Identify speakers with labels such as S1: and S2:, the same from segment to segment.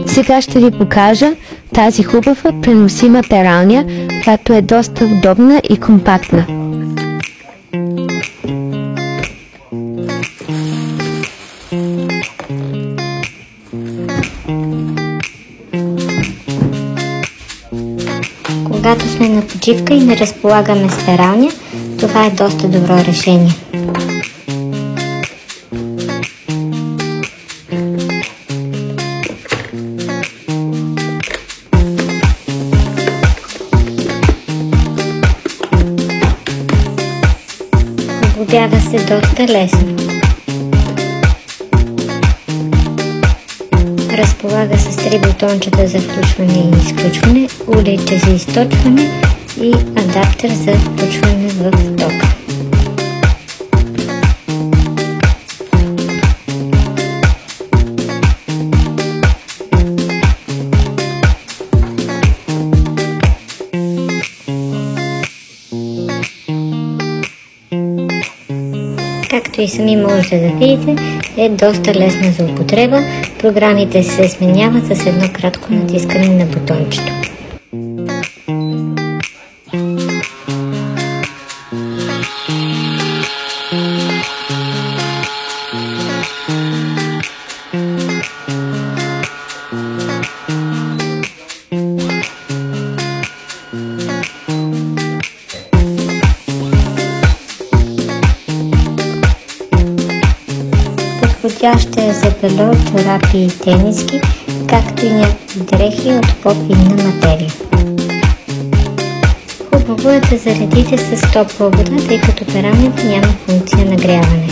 S1: Сега ще ви покажа тази хубава преносима пералня, която е доста удобна и компактна. Когато сме на почивка и не разполагаме с пералня, това е доста добро решение. Обогрява се доста лесно. Разполага с 3 бутончета за включване и изключване, улейче за източване и адаптер за включване в тока. Както и сами можете да видите, е доста лесна за употреба. Програмите се сменяват с едно кратко натискане на бутончето. Подходяща е за бельо, чорапи и тениски, както и някакви дрехи от по-финна материя. Хубаво е да заредите с топла вода, тъй като пералнята няма функция нагряване.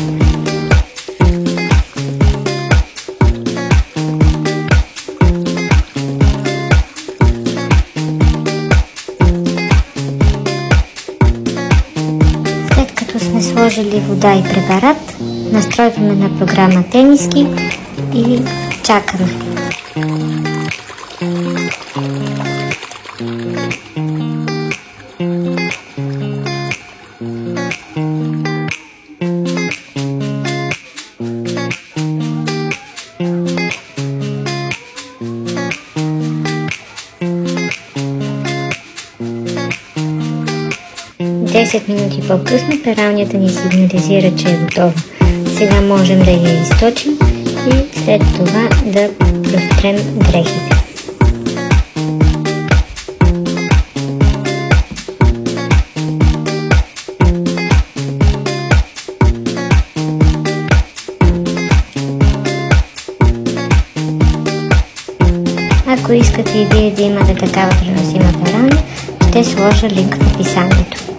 S1: След като сме сложили вода и препарат, настройваме на програма тениски и чакаме. Десет минути по-късно пералнята ни сигнализира, че е готова. Сега можем да я източим и след това да прострем дрехите. Ако искате и вие да имате такава преносима пералня, ще сложа линк в описанието.